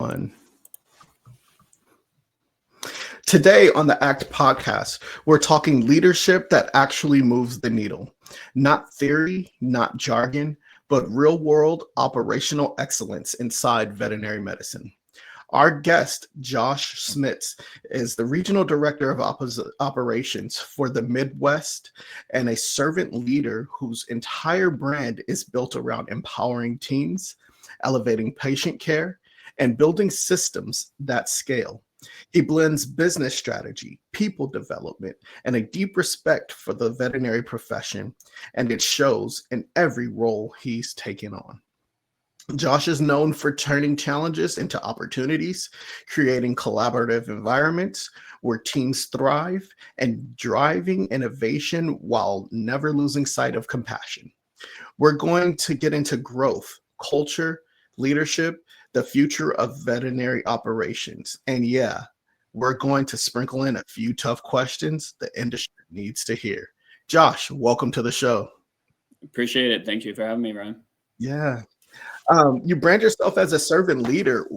everyone. Today on the ACT podcast, we're talking leadership that actually moves the needle. Not theory, not jargon, but real-world operational excellence inside veterinary medicine. Our guest, Josh Schmidt, is the Regional Director of Operations for the Midwest and a servant leader whose entire brand is built around empowering teams, elevating patient care, and building systems that scale. He blends business strategy, people development, and a deep respect for the veterinary profession, and it shows in every role he's taken on. Josh is known for turning challenges into opportunities, creating collaborative environments where teams thrive, and driving innovation while never losing sight of compassion. We're going to get into growth, culture, leadership, the future of veterinary operations. And yeah, we're going to sprinkle in a few tough questions the industry needs to hear. Josh, welcome to the show. Appreciate it. Thank you for having me, Ryan. Yeah. You brand yourself as a servant leader.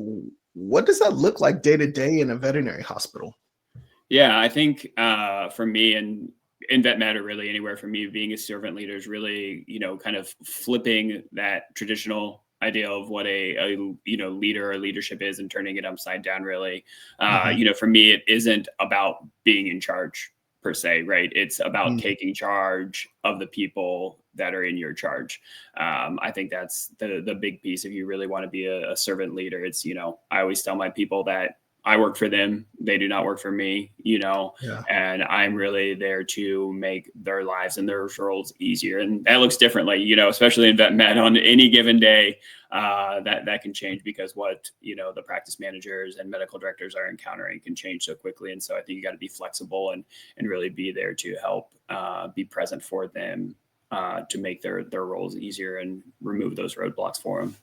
What does that look like day to day in a veterinary hospital? Yeah, I think for me and in vet matter, really anywhere for me, being a servant leader is really, kind of flipping that traditional idea of what a leader or leadership is and turning it upside down, really. For me, it isn't about being in charge per se, right? It's about taking charge of the people that are in your charge. I think that's the big piece. If you really want to be a servant leader, it's, I always tell my people that I work for them. They do not work for me, and I'm really there to make their lives and their roles easier. And that looks differently, especially in vet med on any given day, that can change because what, the practice managers and medical directors are encountering can change so quickly. And so I think you got to be flexible and really be there to help be present for them to make their roles easier and remove those roadblocks for them.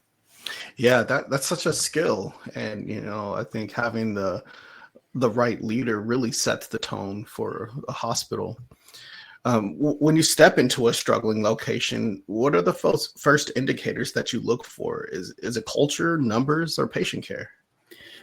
Yeah, that's such a skill. And, I think having the right leader really sets the tone for a hospital. When you step into a struggling location, what are the first indicators that you look for? Is it culture, numbers, or patient care?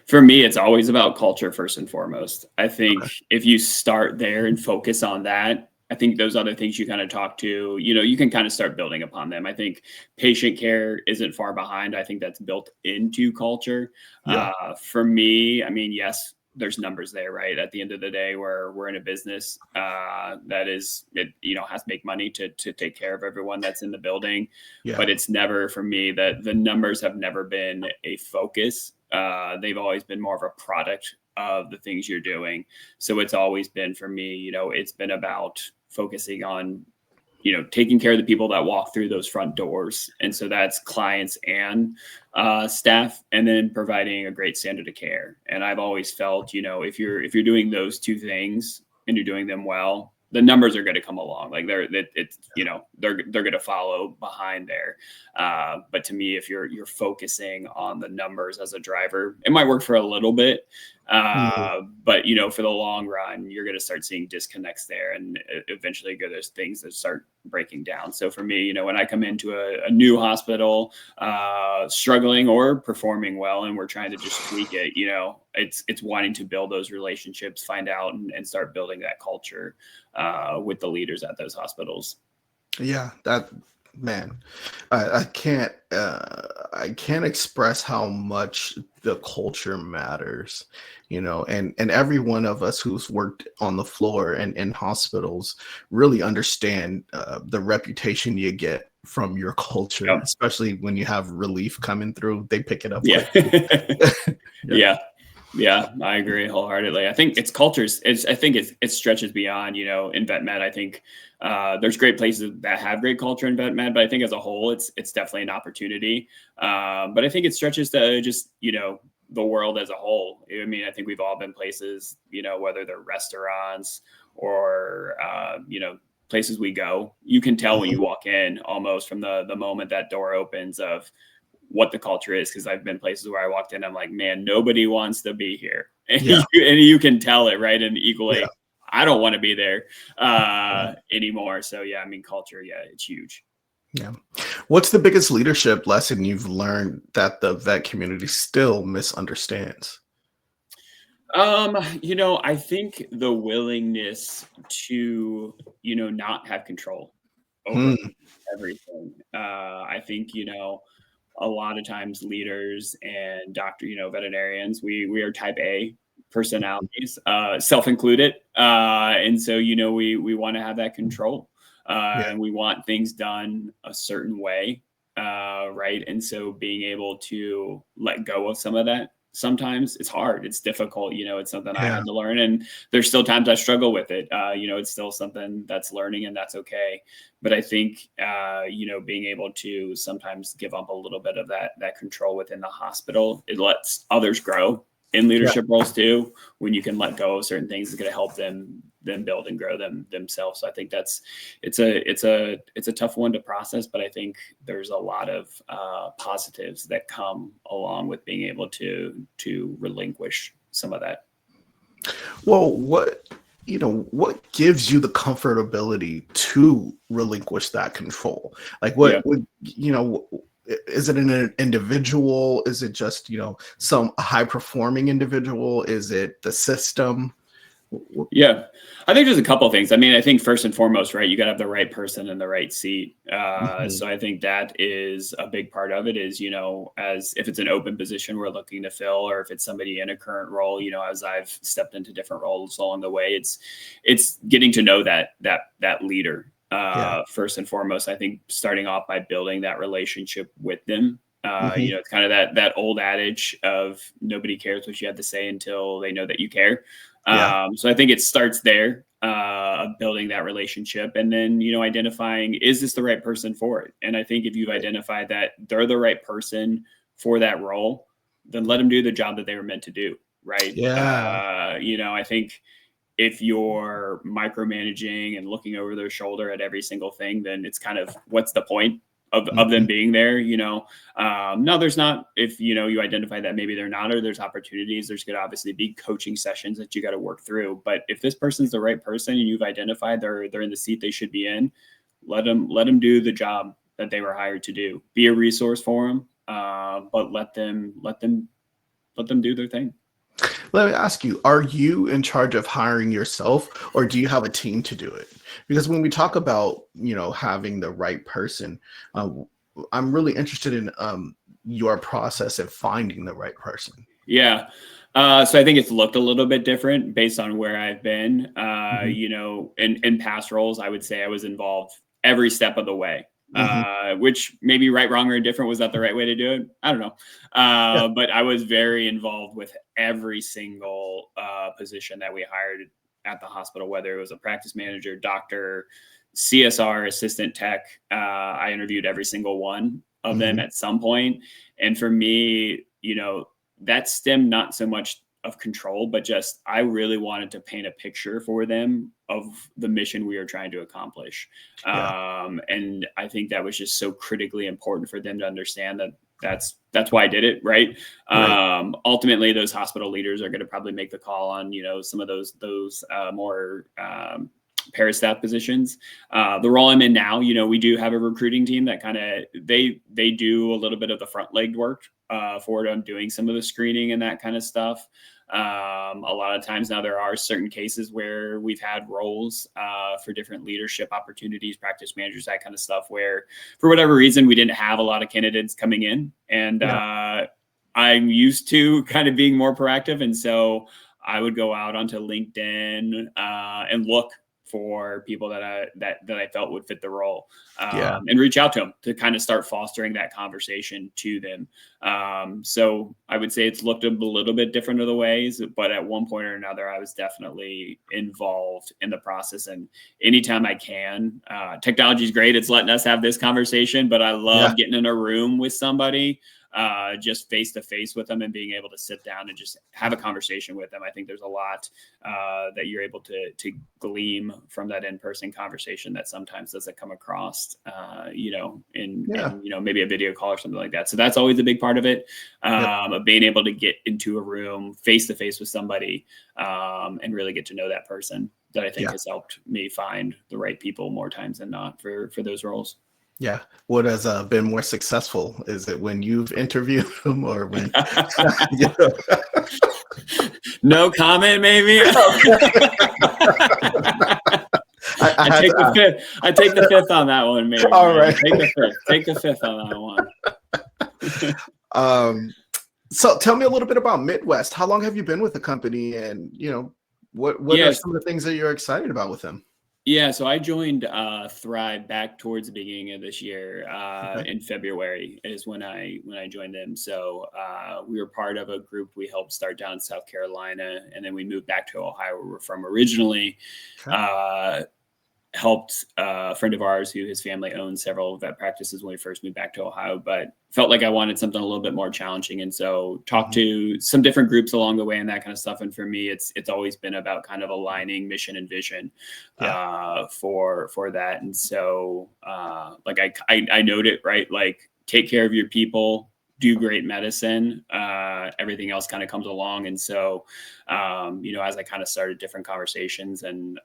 For me, it's always about culture first and foremost. I think if you start there and focus on that, I think those other things you kind of talk to, you can kind of start building upon them. I think patient care isn't far behind. I think that's built into culture. Yeah. For me, I mean, yes, there's numbers there, right? At the end of the day, we're in a business that is, has to make money to take care of everyone that's in the building. Yeah. But it's never, for me, that the numbers have never been a focus. They've always been more of a product of the things you're doing. So it's always been, for me, it's been about focusing on, taking care of the people that walk through those front doors. And so that's clients and staff, and then providing a great standard of care. And I've always felt, if you're doing those two things and you're doing them well, the numbers are going to come along. Like they're going to follow behind there. But to me, if you're focusing on the numbers as a driver, it might work for a little bit. But, for the long run, you're going to start seeing disconnects there, and eventually there's things that start breaking down. So for me, when I come into a new hospital, struggling or performing well, and we're trying to just tweak it, it's wanting to build those relationships, find out and start building that culture with the leaders at those hospitals. Yeah, I can't express how much the culture matters, and every one of us who's worked on the floor and in hospitals really understand the reputation you get from your culture, especially when you have relief coming through. They pick it up. Yeah. Yeah, I agree wholeheartedly. I think it's cultures. I think it stretches beyond, in vet med. I think there's great places that have great culture in vet med, but I think as a whole, it's definitely an opportunity. But I think it stretches to just, the world as a whole. I mean, I think we've all been places, whether they're restaurants or, places we go, you can tell when you walk in almost from the moment that door opens of what the culture is. Cause I've been places where I walked in, I'm like, man, nobody wants to be here. And, you can tell it, right. And equally, I don't want to be there anymore. So yeah, I mean, culture, it's huge. Yeah. What's the biggest leadership lesson you've learned that the vet community still misunderstands? I think the willingness to, not have control over Hmm. everything. I think, a lot of times leaders and veterinarians, we are type A personalities, self included. And so, we want to have that control, Yeah. and we want things done a certain way. Right. And so being able to let go of some of that, sometimes it's hard. It's difficult. It's something I Yeah. had to learn, and there's still times I struggle with it. It's still something that's learning, and that's okay. But I think, being able to sometimes give up a little bit of that control within the hospital, it lets others grow in Yeah. leadership roles too. When you can let go of certain things, it's going to help them build and grow themselves. So I think it's a tough one to process, but I think there's a lot of positives that come along with being able to relinquish some of that. Well, what gives you the comfortability to relinquish that control? Like Yeah. what would, is it an individual? Is it just, some high performing individual? Is it the system? Yeah, I think there's a couple of things. I mean, I think first and foremost, right, you got to have the right person in the right seat. Mhm. So I think that is a big part of it. Is as if it's an open position we're looking to fill, or if it's somebody in a current role. As I've stepped into different roles along the way, it's getting to know that leader. Yeah. First and foremost, I think starting off by building that relationship with them. Mhm. It's kind of that old adage of nobody cares what you have to say until they know that you care. Yeah. So I think it starts there, building that relationship, and then, identifying, is this the right person for it? And I think if you've identified that they're the right person for that role, then let them do the job that they were meant to do. Right. Yeah. I think if you're micromanaging and looking over their shoulder at every single thing, then it's kind of, what's the point of them Mhm. being there? No, there's not. If you identify that maybe they're not, or there's opportunities, there's going to obviously be coaching sessions that you got to work through. But if this person's the right person and you've identified they're in the seat they should be in, let them do the job that they were hired to do. Be a resource for them, but let them do their thing. Let me ask you, are you in charge of hiring yourself or do you have a team to do it? Because when we talk about, having the right person, uh, I'm really interested in your process of finding the right person. Yeah. So I think it's looked a little bit different based on where I've been. Hmm. In past roles, I would say I was involved every step of the way. Hmm. Which maybe right, wrong, or indifferent, was that the right way to do it? I don't know. Yeah. But I was very involved with every single position that we hired at the hospital, whether it was a practice manager, doctor, CSR, assistant tech. I interviewed every single one of them Hmm. at some point. And for me, that stemmed not so much of control, but just I really wanted to paint a picture for them of the mission we were trying to accomplish. Yeah. And I think that was just so critically important for them to understand that that's why I did it. Right. Right. Ultimately, those hospital leaders are going to probably make the call on, some of those more parastaff positions. The role I'm in now, we do have a recruiting team that kind of they do a little bit of the front leg work for it. I'm doing some of the screening and that kind of stuff. A lot of times now there are certain cases where we've had roles for different leadership opportunities, practice managers, that kind of stuff, where for whatever reason we didn't have a lot of candidates coming in, and Yeah. I'm used to kind of being more proactive, and so I would go out onto LinkedIn and look for people that I felt would fit the role, Yeah. and reach out to them to kind of start fostering that conversation to them. So I would say it's looked a little bit different of the ways, but at one point or another, I was definitely involved in the process. And anytime I can, technology is great. It's letting us have this conversation, but I Yeah. love getting in a room with somebody, just face to face with them and being able to sit down and just have a conversation with them. I think there's a lot that you're able to glean from that in-person conversation that sometimes doesn't come across, in Yeah. maybe a video call or something like that. So that's always a big part of it, Yep. of being able to get into a room face to face with somebody, and really get to know that person. That I think Yeah. has helped me find the right people more times than not for those roles. Yeah. What has been more successful? Is it when you've interviewed them or when? you know? No comment, maybe. I had take to the ask. fifth. I take the fifth on that one, maybe. All Man. right. Take the fifth. Take the fifth on that one. So tell me a little bit about Midwest. How long have you been with the company, and what are Yes. some of the things that you're excited about with them? Yeah, so I joined Thrive back towards the beginning of this year. Okay. In February is when I joined them. So we were part of a group we helped start down in South Carolina, and then we moved back to Ohio, where we're from originally. Okay. Helped a friend of ours who his family owned several vet practices when we first moved back to Ohio, but felt like I wanted something a little bit more challenging. And so talked to some different groups along the way and that kind of stuff. And for me, it's always been about kind of aligning mission and vision for that. And so like I noted, right, like take care of your people, do great medicine, everything else kind of comes along. And so, as I kind of started different conversations and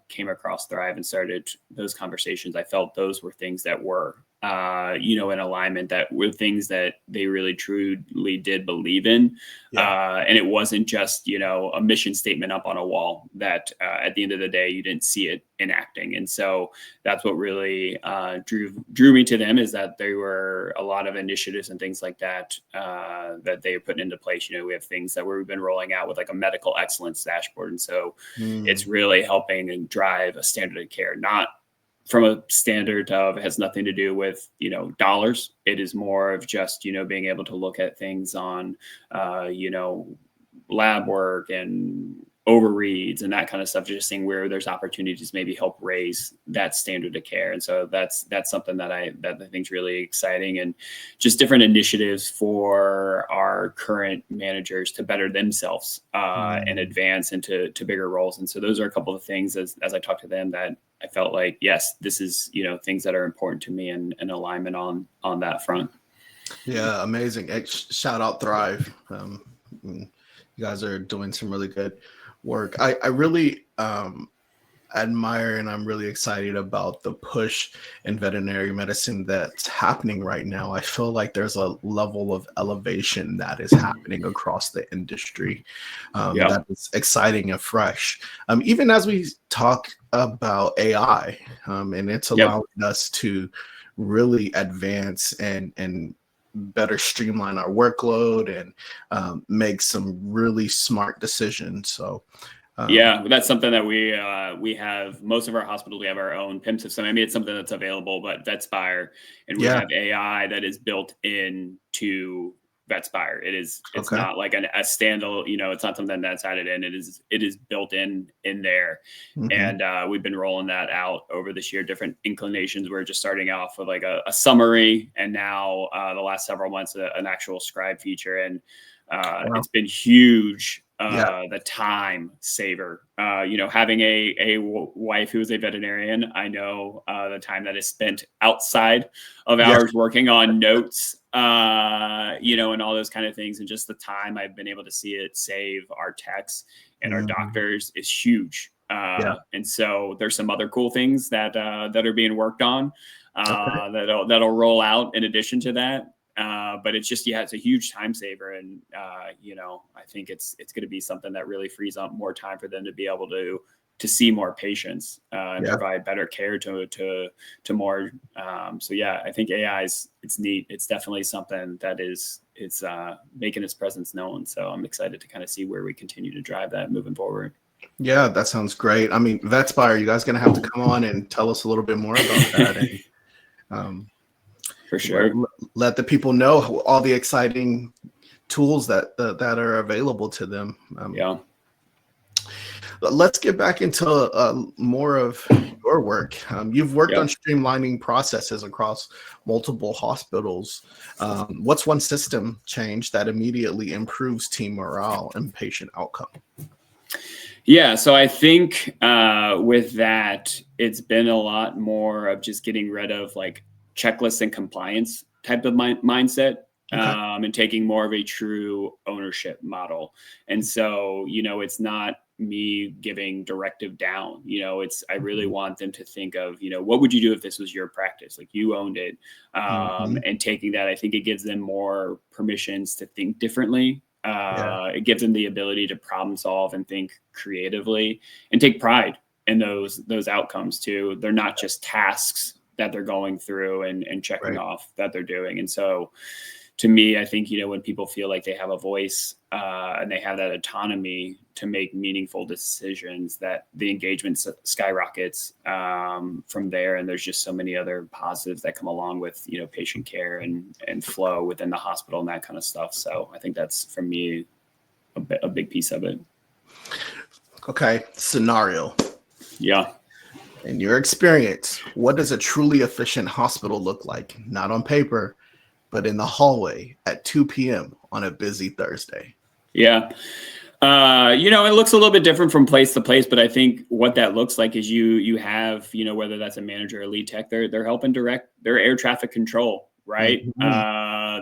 came across Thrive and started those conversations, I felt those were things that were, in alignment, that were things that they really truly did believe in. And it wasn't just, a mission statement up on a wall that at the end of the day, you didn't see it enacting. And so that's what really drew me to them, is that there were a lot of initiatives and things like that that they are putting into place. We have things that we've been rolling out with like a medical excellence dashboard. And so it's really helping and drive a standard of care, not from a standard of, it has nothing to do with, dollars. It is more of just, being able to look at things on, lab work and overreads and that kind of stuff, just seeing where there's opportunities to maybe help raise that standard of care. And so that's something that I think is really exciting, and just different initiatives for our current managers to better themselves and advance into bigger roles. And so those are a couple of things as I talk to them that I felt like, yes, this is, things that are important to me, and alignment on that front. Yeah, amazing. Shout out Thrive. You guys are doing some really good work. I really admire, and I'm really excited about the push in veterinary medicine that's happening right now. I feel like there's a level of elevation that is happening across the industry that is exciting and fresh. Even as we talk about AI, and it's allowing us to really advance and better streamline our workload and make some really smart decisions. So that's something that we have. Most of our hospitals, we have our own PIM system. I mean, it's something that's available, but Vetspire, and we have AI that is built into Vetspire. It's not like a standalone, it's not something that's added in. It is built in there. And we've been rolling that out over this year, different inclinations. We're just starting off with like a summary, and now the last several months, an actual scribe feature. And it's been huge. The time saver, having a wife who is a veterinarian, I know the time that is spent outside of hours working on notes, and all those kind of things. And just the time I've been able to see it save our techs and our doctors is huge. And so there's some other cool things that are being worked on that'll roll out in addition to that. But it's just, it's a huge time saver. And, I think it's going to be something that really frees up more time for them to be able to see more patients and provide better care to more. I think AI it's neat. It's definitely something that it's making its presence known. So I'm excited to kind of see where we continue to drive that moving forward. Yeah, that sounds great. I mean, Vetspire, you guys going to have to come on and tell us a little bit more about that. And, for sure. Let the people know all the exciting tools that are available to them. Let's get back into more of your work. You've worked on streamlining processes across multiple hospitals. What's one system change that immediately improves team morale and patient outcome? Yeah, so I think with that, it's been a lot more of just getting rid of like checklist and compliance type of mindset, and taking more of a true ownership model. And so, it's not me giving directive down. I really want them to think of, what would you do if this was your practice? Like you owned it. And taking that, I think it gives them more permissions to think differently. It gives them the ability to problem solve and think creatively and take pride in those outcomes too. They're not just tasks that they're going through and checking off that they're doing. And so to me, I think, when people feel like they have a voice and they have that autonomy to make meaningful decisions, that the engagement skyrockets from there. And there's just so many other positives that come along with, patient care and flow within the hospital and that kind of stuff. So I think that's, for me, a big piece of it. Okay. Scenario. Yeah. In your experience, what does a truly efficient hospital look like? Not on paper, but in the hallway at 2 p.m. on a busy Thursday. Yeah. It looks a little bit different from place to place, but I think what that looks like is you have, whether that's a manager or lead tech, they're helping direct their air traffic control, right?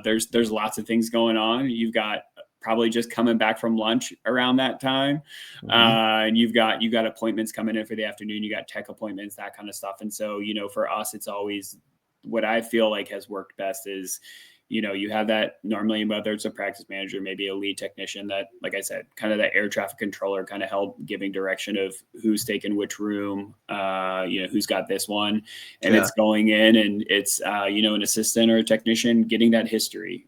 There's lots of things going on. You've got probably just coming back from lunch around that time. And you've got appointments coming in for the afternoon. You got tech appointments, that kind of stuff. And so, for us, it's always what I feel like has worked best is, you have that normally, whether it's a practice manager, maybe a lead technician that, like I said, kind of that air traffic controller kind of help giving direction of who's taking which room, who's got this one, and it's going in and it's, an assistant or a technician getting that history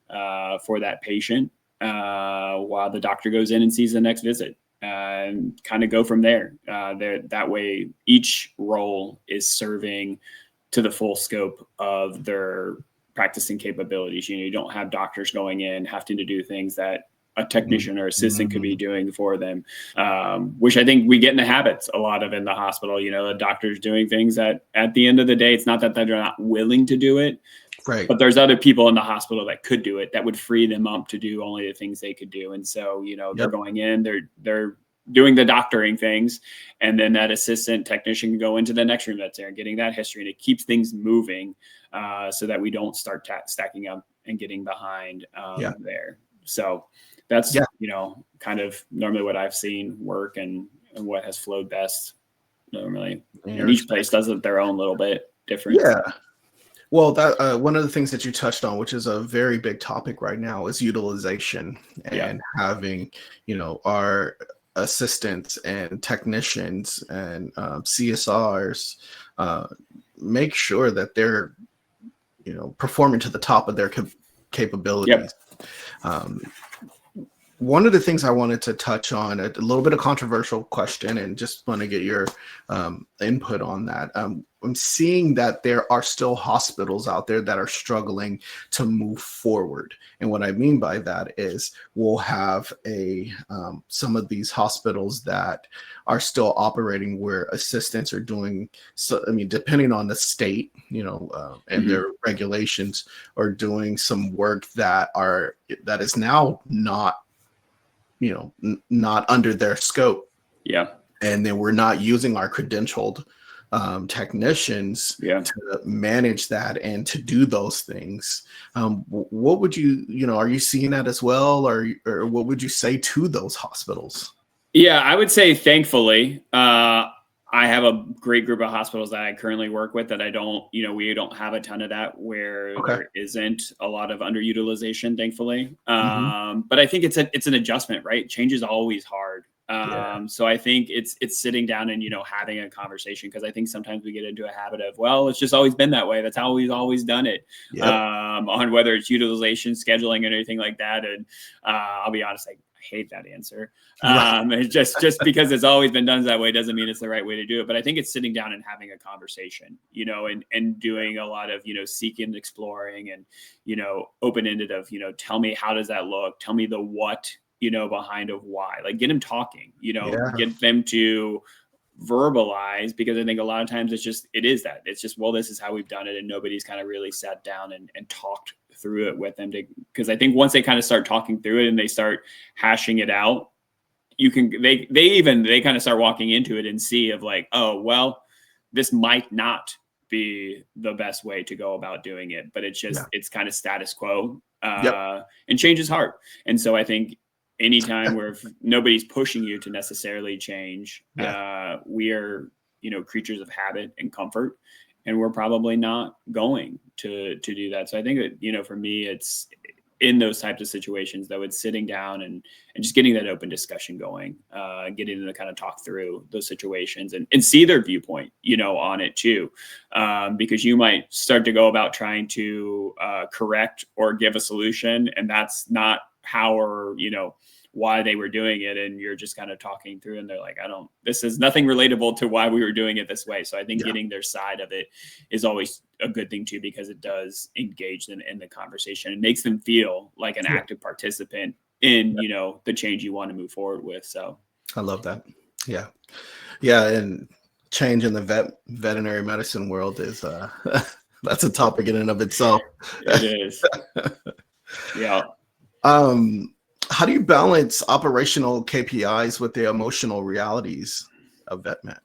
for that patient while the doctor goes in and sees the next visit. And kind of go from there. That way, each role is serving to the full scope of their practicing capabilities. You don't have doctors going in having to do things that a technician or assistant could be doing for them, which I think we get in the habits a lot of in the hospital. The doctor's doing things that at the end of the day, it's not that they're not willing to do it, right? But there's other people in the hospital that could do it, that would free them up to do only the things they could do. And so, they're going in, they're doing the doctoring things, and then that assistant technician can go into the next room that's there and getting that history, and it keeps things moving so that we don't start stacking up and getting behind there. So that's, kind of normally what I've seen work and what has flowed best normally. And each place does it their own little bit different. Yeah. Well, that one of the things that you touched on, which is a very big topic right now, is utilization and having, our assistants and technicians and CSRs make sure that they're performing to the top of their capabilities. One of the things I wanted to touch on, a little bit of controversial question, and just want to get your input on that. I'm seeing that there are still hospitals out there that are struggling to move forward. And what I mean by that is we'll have some of these hospitals that are still operating where assistants are doing, depending on the state, and their regulations, are doing some work that is now not under their scope. Yeah. And then we're not using our credentialed technicians to manage that and to do those things. What would are you seeing that as well? Or what would you say to those hospitals? Yeah, I would say thankfully, I have a great group of hospitals that I currently work with that we don't have a ton of that where there isn't a lot of underutilization, thankfully. But I think it's an adjustment, right? Change is always hard. So I think it's sitting down and, having a conversation, because I think sometimes we get into a habit of, well, it's just always been that way. That's how we've always done it. On whether it's utilization, scheduling, and anything like that. And I'll be honest, I hate that answer. It's just because it's always been done that way doesn't mean it's the right way to do it. But I think it's sitting down and having a conversation, and doing a lot of, seeking, exploring, and, open-ended of, tell me, how does that look? Tell me the what, behind of why, like get them talking, get them to verbalize, because I think a lot of times it's just, well, this is how we've done it. And nobody's kind of really sat down and talked through it with them, because I think once they kind of start talking through it and they start hashing it out, they kind of start walking into it and see of like, oh, well, this might not be the best way to go about doing it, but it's just, it's kind of status quo, and change is hard. And so I think anytime where if nobody's pushing you to necessarily change, Yeah. we are, creatures of habit and comfort, and we're probably not going to do that. So I think that, for me, it's in those types of situations, though, it's sitting down and just getting that open discussion going, getting them to kind of talk through those situations and see their viewpoint, on it too. Because you might start to go about trying to correct or give a solution, and that's not how or, why they were doing it. And you're just kind of talking through and they're like, this is nothing relatable to why we were doing it this way. So I think getting their side of it is always a good thing too, because it does engage them in the conversation. It makes them feel like an active participant in, the change you want to move forward with. So I love that. Yeah. Yeah. And change in the veterinary medicine world is, that's a topic in and of itself. It is. Yeah. How do you balance operational KPIs with the emotional realities of vet med?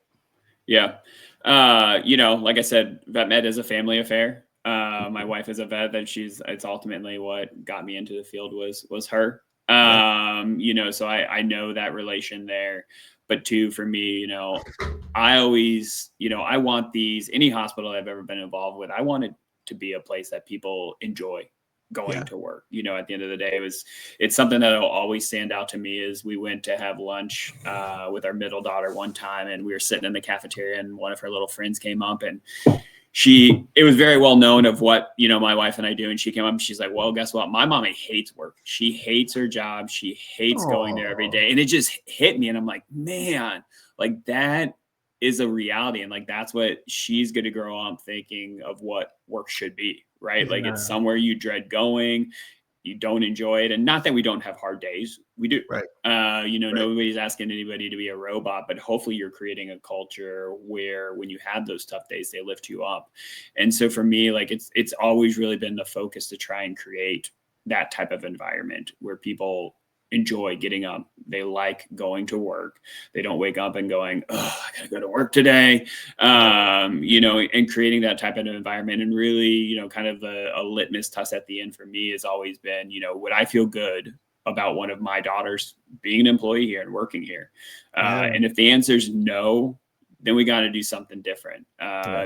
Yeah. Like I said, vet med is a family affair. My wife is a vet, it's ultimately what got me into the field was her. So I know that relation there. But two, for me, I always, I want any hospital I've ever been involved with, I want it to be a place that people enjoy going to work. At the end of the day, it's something that will always stand out to me. Is we went to have lunch with our middle daughter one time, and we were sitting in the cafeteria, and one of her little friends came up, and it was very well known of what, my wife and I do. And she came up and she's like, well, guess what? My mommy hates work. She hates her job. She hates going there every day. And it just hit me. And I'm like, man, like that is a reality. And like, that's what she's going to grow up thinking of what work should be, right? Yeah. Like it's somewhere you dread going, you don't enjoy it. And not that we don't have hard days. We do. Right. Nobody's asking anybody to be a robot, but hopefully you're creating a culture where when you have those tough days, they lift you up. And so for me, like it's always really been the focus to try and create that type of environment where people enjoy getting up. They like going to work. They don't wake up and going, oh, I gotta go to work today. And creating that type of environment, and really, kind of a litmus test at the end for me has always been, would I feel good about one of my daughters being an employee here and working here? And if the answer is no, then we got to do something different,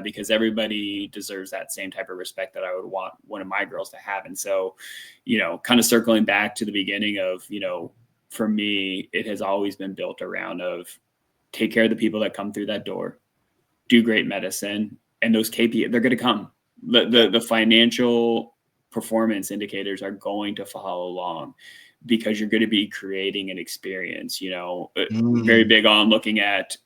because everybody deserves that same type of respect that I would want one of my girls to have. And so, kind of circling back to the beginning of, for me, it has always been built around of take care of the people that come through that door, do great medicine, and those KPI, they're going to come. The financial performance indicators are going to follow along, because you're going to be creating an experience, very big on looking at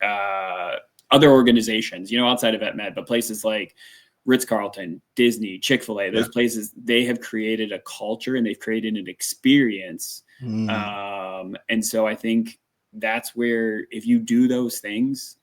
other organizations, outside of vet med, but places like Ritz-Carlton, Disney, Chick-fil-A, those places, they have created a culture and they've created an experience. And so I think that's where, if you do those things,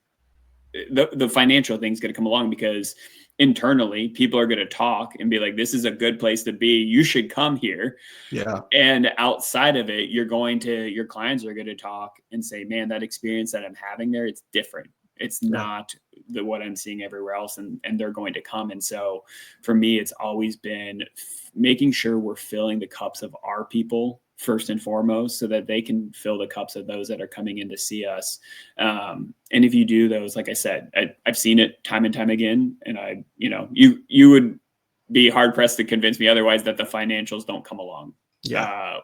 the financial thing's going to come along, because internally people are going to talk and be like, this is a good place to be. You should come here. Yeah. And outside of it, your clients are going to talk and say, man, that experience that I'm having there, it's different. It's not what I'm seeing everywhere else. And they're going to come. And so for me, it's always been making sure we're filling the cups of our people first and foremost, so that they can fill the cups of those that are coming in to see us. And if you do those, like I said, I've seen it time and time again. And you would be hard pressed to convince me otherwise that the financials don't come along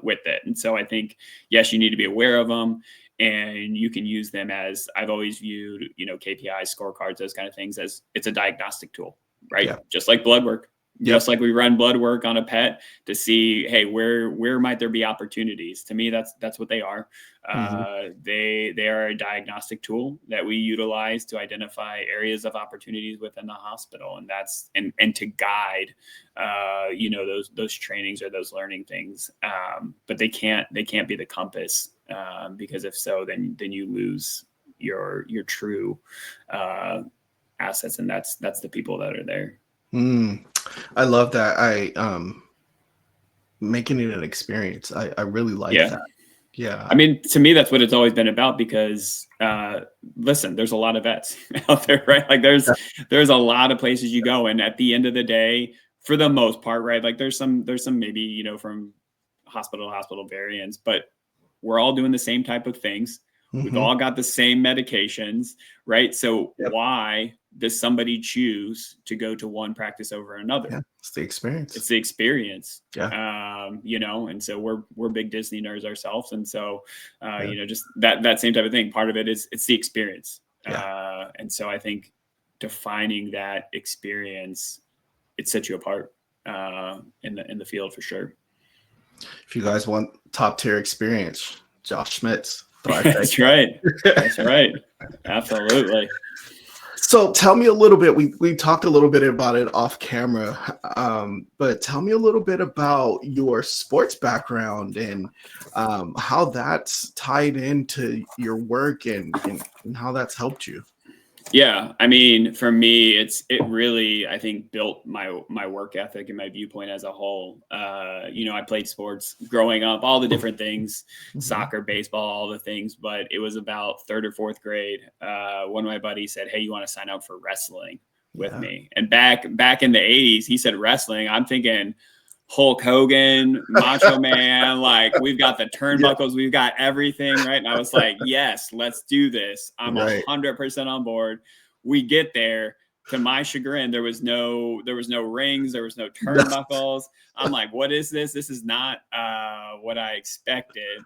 with it. And so I think, yes, you need to be aware of them, and you can use them as, I've always viewed, KPIs, scorecards, those kind of things, as it's a diagnostic tool, right? Yeah. Just like blood work. Just like we run blood work on a pet to see, hey, where might there be opportunities? To me, that's what they are. They are a diagnostic tool that we utilize to identify areas of opportunities within the hospital, and to guide, those trainings or those learning things. But they can't be the compass, because if so, then you lose your true assets, and that's the people that are there. I love that. Making it an experience. I really like that. Yeah. I mean, to me, that's what it's always been about, because listen, there's a lot of vets out there, right? Like there's a lot of places you go, and at the end of the day, for the most part, right? Like there's some maybe, from hospital to hospital variants, but we're all doing the same type of things. We've all got the same medications, right? So why does somebody choose to go to one practice over another? Yeah, it's the experience. It's the experience. Yeah. You know, and so we're big Disney nerds ourselves. And so, you know, just that same type of thing. Part of it is it's the experience. And so I think defining that experience, it sets you apart in the field for sure. If you guys want top tier experience, Josh Schmidt. That's right. That's right. Absolutely. So tell me a little bit, we talked a little bit about it off camera, but tell me a little bit about your sports background and how that's tied into your work and how that's helped you. Yeah, I mean, for me, it really, I think, built my work ethic and my viewpoint as a whole. You know, I played sports growing up, all the different things, soccer, baseball, all the things. But it was about third or fourth grade. One of my buddies said, "Hey, you want to sign up for wrestling with me?" And back in the 80s, he said wrestling. I'm thinking Hulk Hogan, Macho Man, like we've got the turnbuckles, we've got everything, right? And I was like, yes, let's do this. I'm 100% on board. We get there. To my chagrin, there was no rings, there was no turnbuckles. I'm like, what is this? This is not what I expected.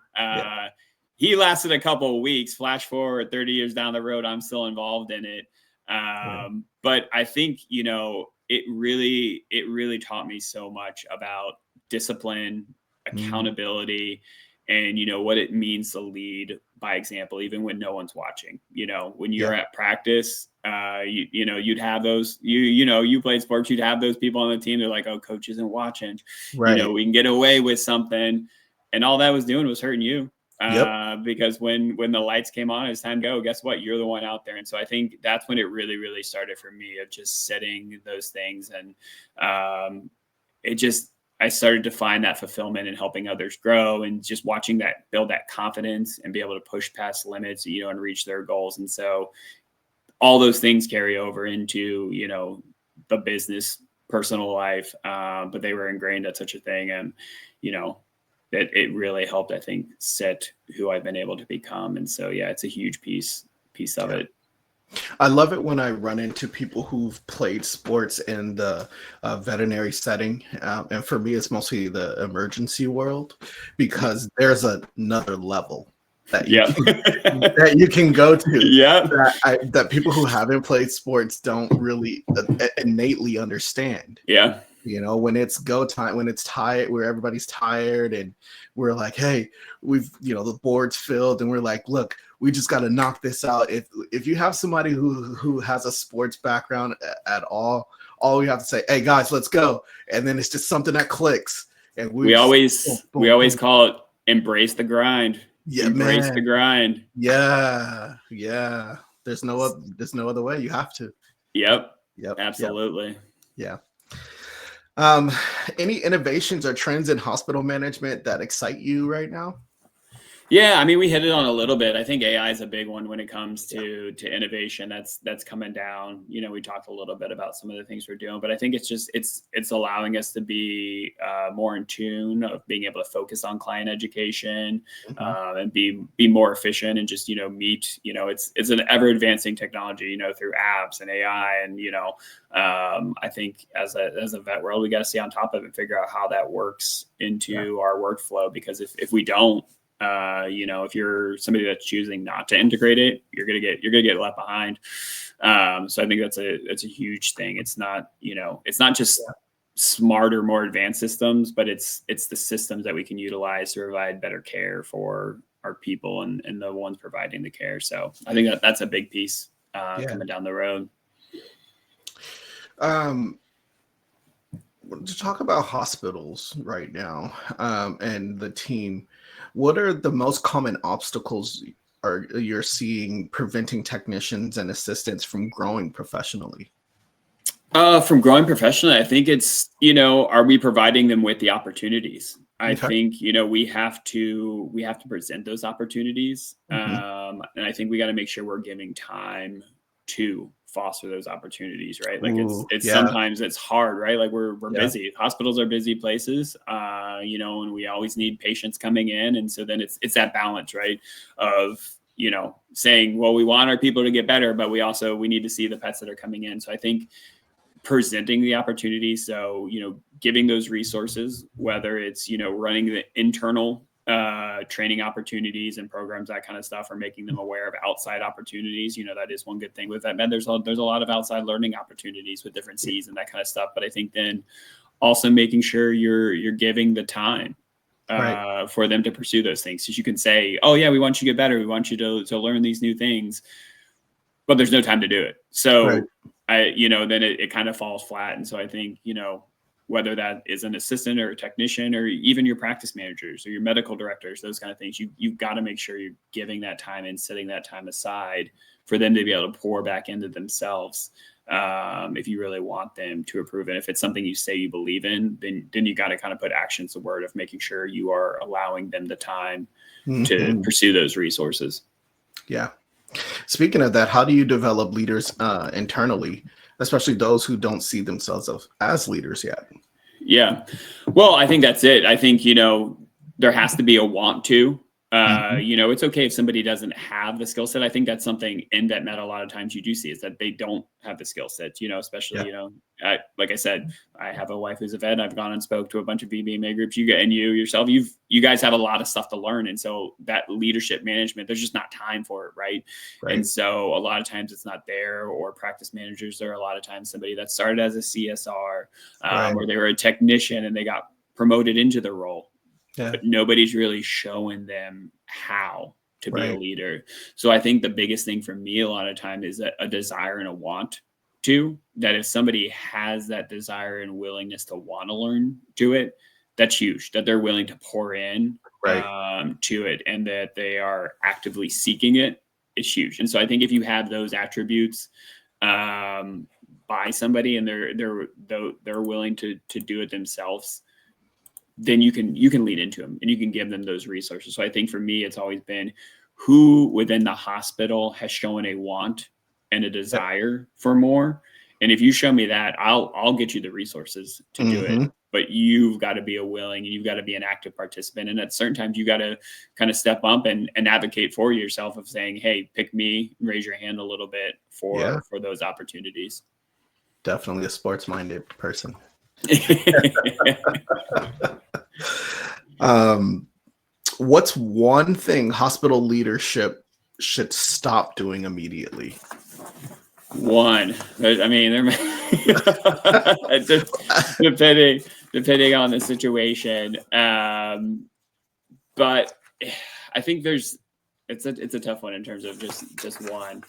He lasted a couple of weeks. Flash forward 30 years down the road, I'm still involved in it. But I think, you know, it really taught me so much about discipline, accountability, and, you know, what it means to lead by example, even when no one's watching. You know, when you're at practice, you know, you'd have those, you know, you played sports, you'd have those people on the team. They're like, oh, coach isn't watching. You know, we can get away with something. And all that was doing was hurting you. Because when the lights came on, it's time to go. Guess what? You're the one out there. And so I think that's when it really started for me, of just setting those things. And I started to find that fulfillment in helping others grow and just watching that build that confidence and be able to push past limits, you know, and reach their goals. And so all those things carry over into, you know, the business, personal life. But they were ingrained at such a thing. And, you know, that it really helped, I think, set who I've been able to become. And so, yeah, it's a huge piece of it. I love it when I run into people who've played sports in the veterinary setting. And for me, it's mostly the emergency world, because there's another level that you can go to. That people who haven't played sports don't really innately understand. You know, when it's go time, when it's tired, where everybody's tired and we're like, hey, we've, you know, the board's filled and we're like, look, we just got to knock this out. If you have somebody who has a sports background at all we have to say, hey guys, let's go. And then it's just something that clicks. And we always call it embrace the grind. Embrace the grind. Yeah. There's no other way. You have to. Yep. Absolutely. Yeah. Any innovations or trends in hospital management that excite you right now? Yeah, I mean, we hit it on a little bit. I think AI is a big one when it comes to innovation. That's coming down. You know, we talked a little bit about some of the things we're doing, but I think it's allowing us to be more in tune of being able to focus on client education and be more efficient and just, you know, meet, you know, it's an ever advancing technology, you know, through apps and AI. And, you know, I think as a vet world, we got to stay on top of it and figure out how that works into our workflow, because if we don't, you know, if you're somebody that's choosing not to integrate it, you're gonna get left behind. So I think that's a huge thing. It's not, you know, it's not just smarter, more advanced systems, but it's the systems that we can utilize to provide better care for our people and the ones providing the care. So I think that's a big piece coming down the road. To talk about hospitals right now and the team, what are the most common obstacles you're seeing preventing technicians and assistants from growing professionally? From growing professionally, I think it's, you know, are we providing them with the opportunities? I think, you know, we have to present those opportunities. And I think we got to make sure we're giving time to foster those opportunities, right? Like Ooh, it's yeah. sometimes it's hard, right? Like we're Yeah. busy. Hospitals are busy places, you know, and we always need patients coming in. And so then it's that balance, right? Of, you know, saying, well, we want our people to get better, but we need to see the pets that are coming in. So I think presenting the opportunity. So, you know, giving those resources, whether it's, you know, running the internal training opportunities and programs, that kind of stuff, or making them aware of outside opportunities. You know, that is one good thing with VetMed. There's a lot of outside learning opportunities with different Cs and that kind of stuff. But I think then also making sure you're giving the time for them to pursue those things. So you can say, oh yeah, we want you to get better. We want you to learn these new things, but there's no time to do it. So then it kind of falls flat. And so I think, you know, whether that is an assistant or a technician or even your practice managers or your medical directors, those kind of things, you've got to make sure you're giving that time and setting that time aside for them to be able to pour back into themselves. If you really want them to improve. And if it's something you say you believe in, then you got to kind of put actions to word of making sure you are allowing them the time to pursue those resources. Yeah. Speaking of that, how do you develop leaders internally, especially those who don't see themselves as leaders yet? Yeah. Well, I think that's it. I think, you know, there has to be a want to. You know, it's okay if somebody doesn't have the skill set. I think that's something in VetMed a lot of times you do see is that they don't have the skill sets, you know, especially, you know, like I said, I have a wife who's a vet. I've gone and spoke to a bunch of VBMA groups. You yourself, you guys have a lot of stuff to learn. And so that leadership management, there's just not time for it. Right. And so a lot of times it's not there, or practice managers are a lot of times somebody that started as a CSR or they were a technician and they got promoted into the role. But nobody's really showing them how to be a leader. So I think the biggest thing for me a lot of time is a desire and a want to, that if somebody has that desire and willingness to want to learn to it, that's huge, that they're willing to pour in to it and that they are actively seeking it is huge. And so I think if you have those attributes by somebody and they're willing to do it themselves, then you can lead into them and you can give them those resources. So I think for me, it's always been who within the hospital has shown a want and a desire for more. And if you show me that, I'll get you the resources to do it. But you've got to be a willing, and you've got to be an active participant. And at certain times you got to kind of step up and advocate for yourself of saying, hey, pick me, raise your hand a little bit for those opportunities. Definitely a sports-minded person. What's one thing hospital leadership should stop doing immediately? One, I mean, depending on the situation, but I think it's a tough one in terms of just one.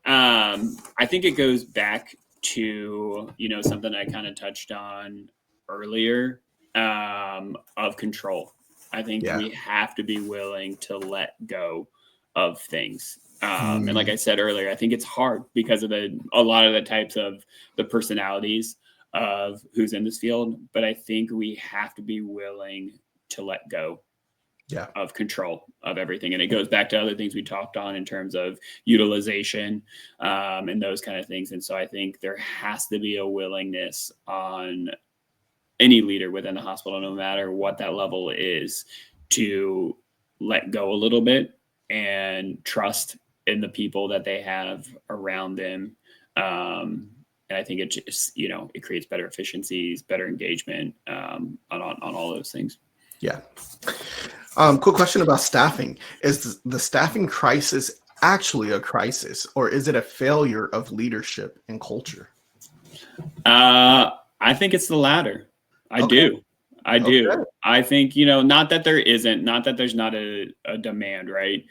I think it goes back to, you know, something I kind of touched on earlier, of control. I think we have to be willing to let go of things. And like I said earlier, I think it's hard because of a lot of the types of the personalities of who's in this field. But I think we have to be willing to let go of control of everything. And it goes back to other things we talked on in terms of utilization and those kind of things. And so I think there has to be a willingness on any leader within the hospital, no matter what that level is, to let go a little bit and trust in the people that they have around them. And I think it just, you know, it creates better efficiencies, better engagement on all those things. Yeah. Quick question about staffing. Is the staffing crisis actually a crisis, or is it a failure of leadership and culture? I think it's the latter. I do. I think, you know, not that there's not a demand, right?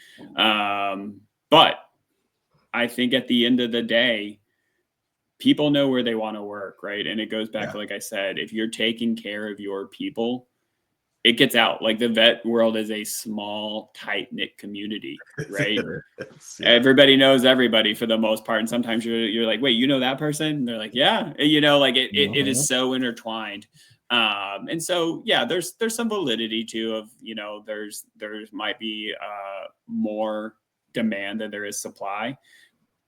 But I think at the end of the day, people know where they want to work, right? And it goes back, like I said, if you're taking care of your people, it gets out. Like the vet world is a small, tight-knit community, right? Everybody knows everybody for the most part. And sometimes you're like, wait, you know that person? And they're like, yeah, you know, like it is so intertwined. And so, yeah, there's some validity to of, you know, there might be more demand than there is supply,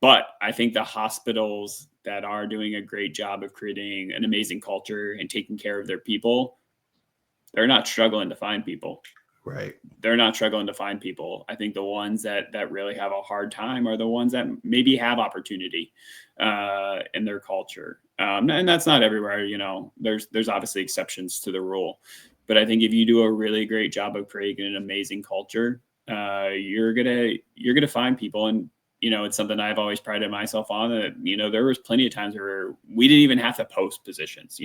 But I think the hospitals that are doing a great job of creating an amazing culture and taking care of their people, they're not struggling to find people. Right. They're not struggling to find people. I think the ones that really have a hard time are the ones that maybe have opportunity in their culture. And that's not everywhere, there's obviously exceptions to the rule. But I think if you do a really great job of creating an amazing culture, you're gonna find people. And it's something I've always prided myself on. That there was plenty of times where we didn't even have to post positions.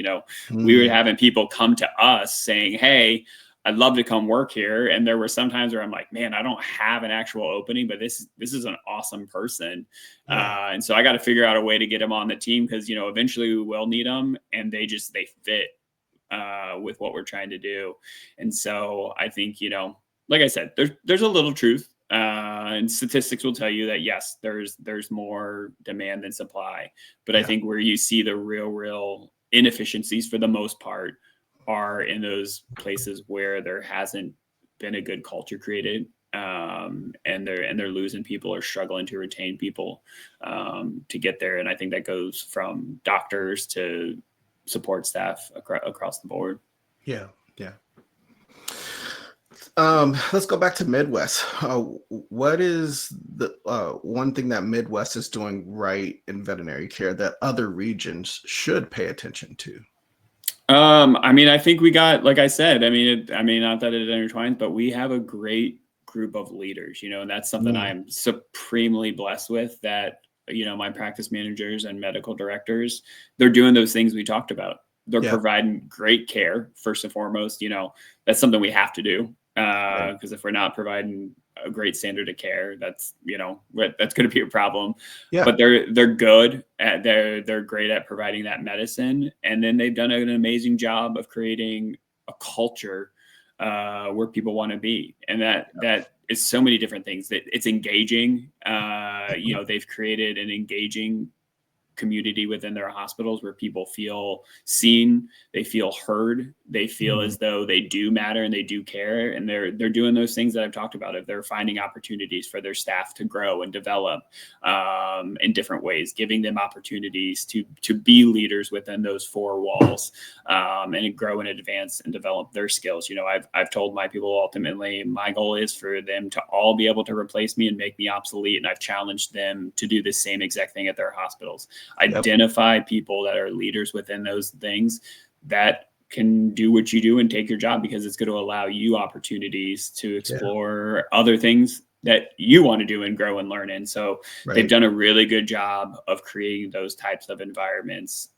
We were having people come to us saying, "Hey, I'd love to come work here." And there were some times where I'm like, "Man, I don't have an actual opening, but this is an awesome person." Yeah. And so I got to figure out a way to get them on the team, because eventually we will need them, and they fit with what we're trying to do. And so I think, like I said, there's a little truth, and statistics will tell you that yes, there's more demand than supply. But I think where you see the real inefficiencies for the most part are in those places where there hasn't been a good culture created, and they're losing people or struggling to retain people to get there. And I think that goes from doctors to support staff across the board. Yeah. Let's go back to Midwest. What is the one thing that Midwest is doing right in veterinary care that other regions should pay attention to? I think we got, like I said, not that it intertwines, but we have a great group of leaders, and that's something I'm supremely blessed with, that, my practice managers and medical directors, they're doing those things we talked about. They're providing great care, first and foremost. That's something we have to do, because if we're not providing a great standard of care, that's going to be a problem. But they're good at they're great at providing that medicine, and then they've done an amazing job of creating a culture where people want to be, and that is so many different things. That it's engaging. They've created an engaging community within their hospitals where people feel seen, they feel heard, they feel as though they do matter and they do care. And they're doing those things that I've talked about. If they're finding opportunities for their staff to grow and develop in different ways, giving them opportunities to be leaders within those four walls, and grow and advance and develop their skills. I've told my people, ultimately, my goal is for them to all be able to replace me and make me obsolete. And I've challenged them to do the same exact thing at their hospitals. Identify people that are leaders within those things that can do what you do and take your job, because it's going to allow you opportunities to explore other things that you want to do and grow and learn in. So they've done a really good job of creating those types of environments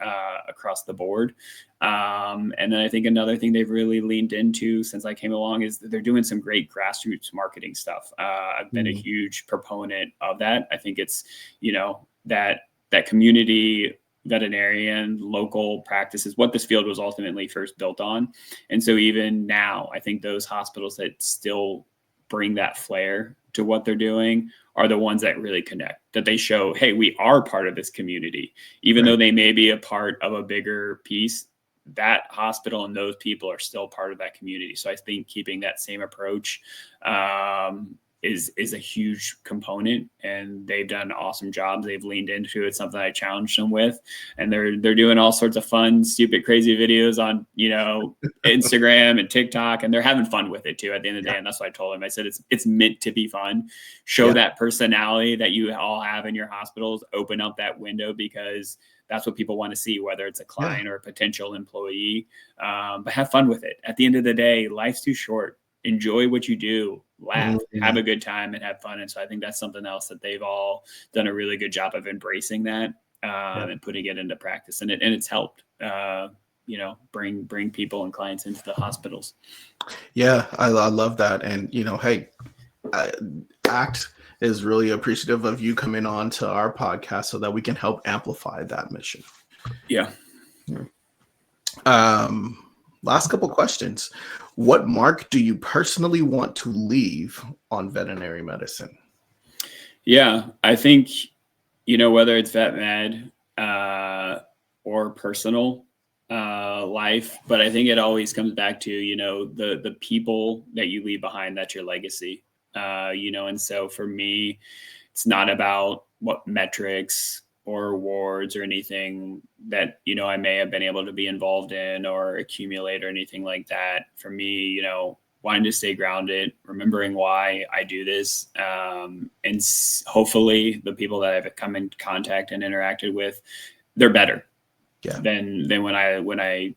across the board. And then I think another thing they've really leaned into since I came along is that they're doing some great grassroots marketing stuff. I've been a huge proponent of that. I think it's, that community veterinarian local practice is what this field was ultimately first built on. And so even now, I think those hospitals that still bring that flair to what they're doing are the ones that really connect, that they show, hey, we are part of this community, even though they may be a part of a bigger piece. That hospital and those people are still part of that community. So I think keeping that same approach is a huge component, and they've done awesome jobs. They've leaned into it, something I challenged them with, and they're doing all sorts of fun, stupid, crazy videos on, Instagram and TikTok, and they're having fun with it too at the end of the day. And that's what I told them. I said, it's meant to be fun. Show that personality that you all have in your hospitals, open up that window, because that's what people want to see, whether it's a client or a potential employee, but have fun with it. At the end of the day, life's too short. Enjoy what you do, laugh, have a good time, and have fun. And so I think that's something else that they've all done a really good job of embracing that and putting it into practice. And it's helped, bring people and clients into the hospitals. Yeah, I love that. And, hey, ACT is really appreciative of you coming on to our podcast so that we can help amplify that mission. Yeah. Last couple questions. What mark do you personally want to leave on veterinary medicine? Yeah, I think, whether it's vet med or personal life, but I think it always comes back to, the people that you leave behind, that's your legacy. And so for me, it's not about what metrics or awards or anything that, I may have been able to be involved in or accumulate or anything like that. For me, wanting to stay grounded, remembering why I do this, and hopefully the people that I've come in contact and interacted with, they're better than when I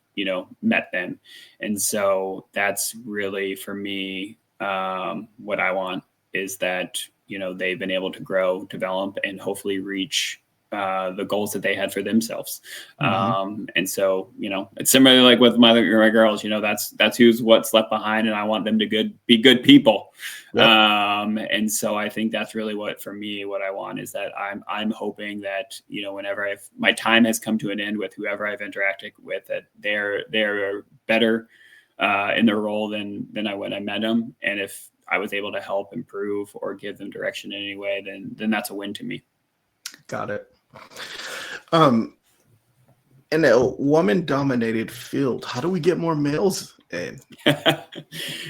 met them. And so that's really for me, what I want is that, they've been able to grow, develop, and hopefully reach the goals that they had for themselves. And so, it's similarly like with my girls, that's what's left behind, and I want them to be good people. Yep. And so I think that's really what I want is that I'm hoping that, whenever my time has come to an end with whoever I've interacted with, that they're better in their role than when I met them. And if I was able to help improve or give them direction in any way, then that's a win to me. Got it. In a woman-dominated field, how do we get more males in?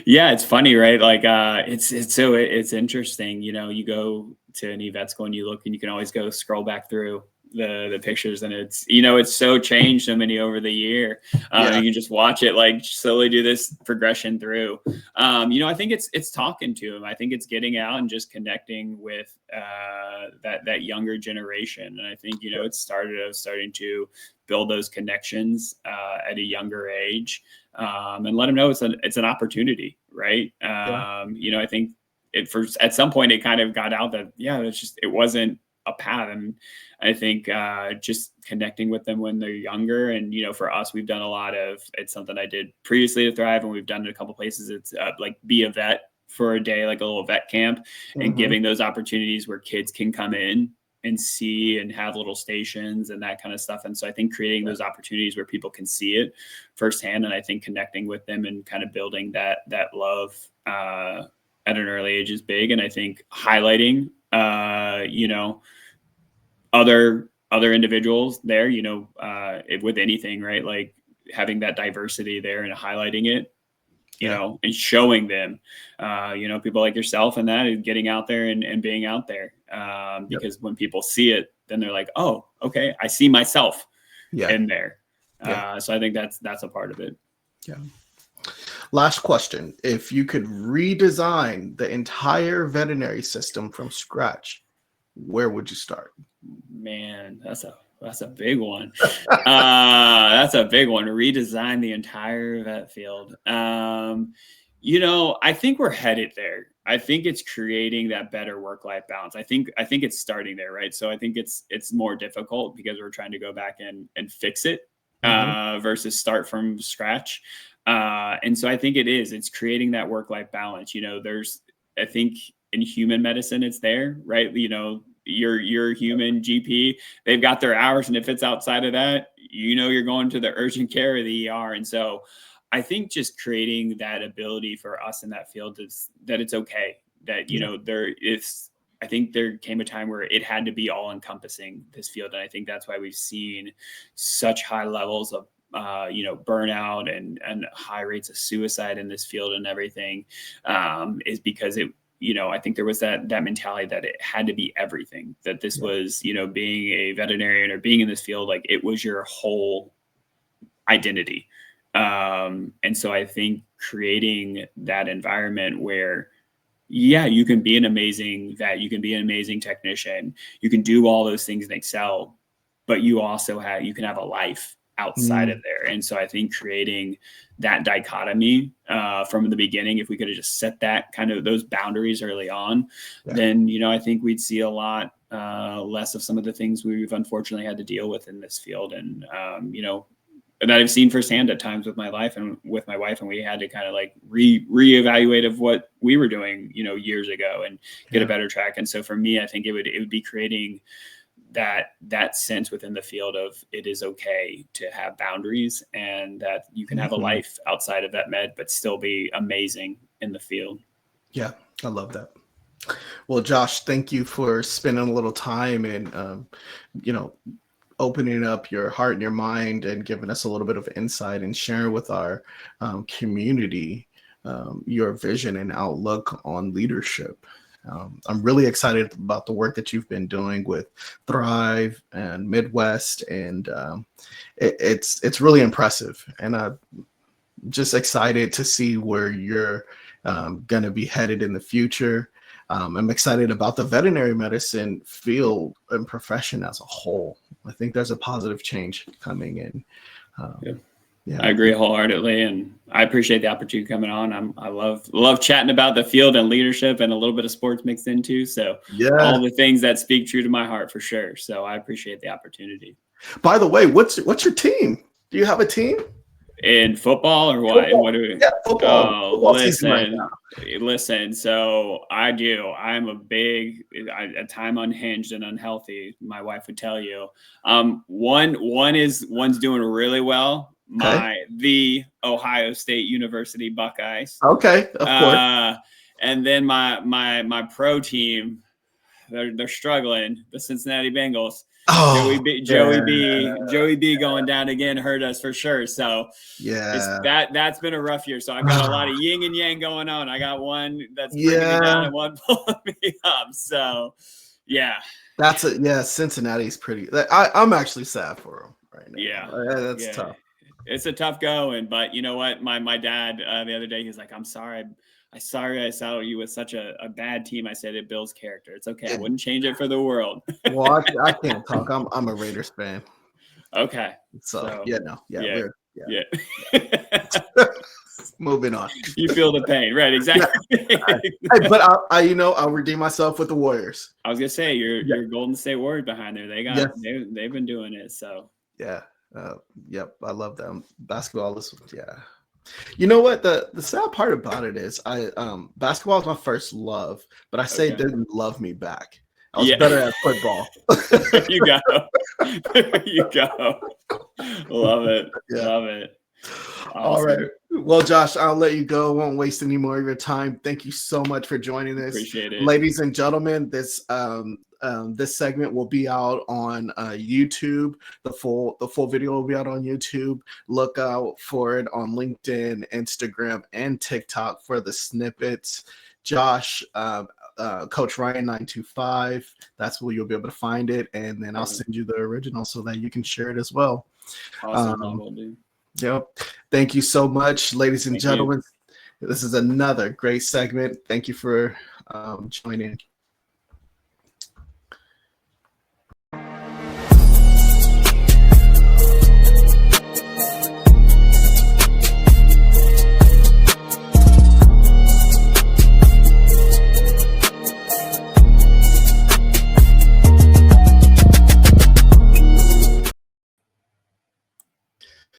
Yeah, it's funny, right? Like, it's interesting. You go to an Expo and you look, and you can always go scroll back through the pictures, and it's it's so changed so many over the year. You can just watch it like slowly do this progression through. I think it's talking to them. I think it's getting out and just connecting with that younger generation. And I think it starting to build those connections at a younger age, and let them know it's an opportunity, right? I think at some point it kind of got out that it wasn't a path. And I think just connecting with them when they're younger. And, for us, we've done it's something I did previously to Thrive, and we've done it a couple places. It's like be a vet for a day, like a little vet camp, and giving those opportunities where kids can come in and see and have little stations and that kind of stuff. And so I think creating those opportunities where people can see it firsthand, and I think connecting with them and kind of building that love at an early age is big. And I think highlighting, other individuals there, with anything, right? Like having that diversity there and highlighting it, and showing them, people like yourself and that, and getting out there and being out there. Because when people see it, then they're like, oh, okay, I see myself in there. So I think that's a part of it. Yeah. Last question. If you could redesign the entire veterinary system from scratch, where would you start? Man, that's a big one. That's a big one. Redesign the entire vet field. I think we're headed there. I think it's creating that better work-life balance. I think it's starting there, right? So I think it's more difficult because we're trying to go back and fix it versus start from scratch. And so I think it's creating that work-life balance. I think in human medicine, it's there, right? Your human GP, they've got their hours, and if it's outside of that, you're going to the urgent care or the ER. And so I think just creating that ability for us in that field is that it's okay that, I think there came a time where it had to be all encompassing, this field. And I think that's why we've seen such high levels of burnout and high rates of suicide in this field and everything, is because I think there was that mentality that it had to be everything, that this was, being a veterinarian or being in this field, like it was your whole identity. And so I think creating that environment where, you can be an amazing vet, you can be an amazing technician, you can do all those things and excel, but you can have a life outside of there. And so I think creating that dichotomy from the beginning, if we could have just set that kind of those boundaries early on, then, I think we'd see a lot less of some of the things we've unfortunately had to deal with in this field. And, that I've seen firsthand at times with my life and with my wife, and we had to kind of like reevaluate of what we were doing, years ago and get a better track. And so for me, I think it would be creating that sense within the field of it is okay to have boundaries, and that you can have a life outside of that med, but still be amazing in the field. Yeah, I love that. Well, Josh, thank you for spending a little time and, opening up your heart and your mind and giving us a little bit of insight and sharing with our community your vision and outlook on leadership. I'm really excited about the work that you've been doing with Thrive and Midwest, and it's really impressive. And I'm just excited to see where you're going to be headed in the future. I'm excited about the veterinary medicine field and profession as a whole. I think there's a positive change coming in. Yeah, I agree wholeheartedly, and I appreciate the opportunity coming on. I love chatting about the field and leadership, and a little bit of sports mixed in too. So all the things that speak true to my heart for sure. So I appreciate the opportunity. By the way, what's your team? Do you have a team in football or what? Football. What do we? Yeah, football. Football listen, right now. Listen. So I do. I'm a big, at time unhinged and unhealthy. My wife would tell you. One's doing really well. The Ohio State University Buckeyes. Okay, of course. And then my pro team, they're struggling. The Cincinnati Bengals. Oh, Joey B going down again hurt us for sure. So that's been a rough year. So I've got a lot of yin and yang going on. I got one that's bringing me down and one pulling me up. So Cincinnati's pretty. I'm actually sad for them right now. Yeah, that's tough. It's a tough going, but you know what? My dad the other day, he's like, "I'm sorry. I saddled you with such a bad team." I said, "It builds character. It's okay. I wouldn't change it for the world." Well, I can't talk. I'm a Raiders fan. Okay. So. Moving on. You feel the pain, right? Exactly. Hey, but I'll redeem myself with the Warriors. I was gonna say your Golden State Warriors behind there. They've been doing it. So I love them. Basketball is You know what? The sad part about it is basketball is my first love, but I say it didn't love me back. I was better at football. You go. Love it. Love it. Awesome. All right. Well, Josh, I'll let you go. Won't waste any more of your time. Thank you so much for joining us. Appreciate it. Ladies and gentlemen, this segment will be out on YouTube. The full video will be out on YouTube. Look out for it on LinkedIn, Instagram, and TikTok for the snippets. Josh, Coach Ryan 925. That's where you'll be able to find it, and then I'll send you the original so that you can share it as well. Awesome. Thank you so much, ladies and gentlemen. This is another great segment. Thank you for joining.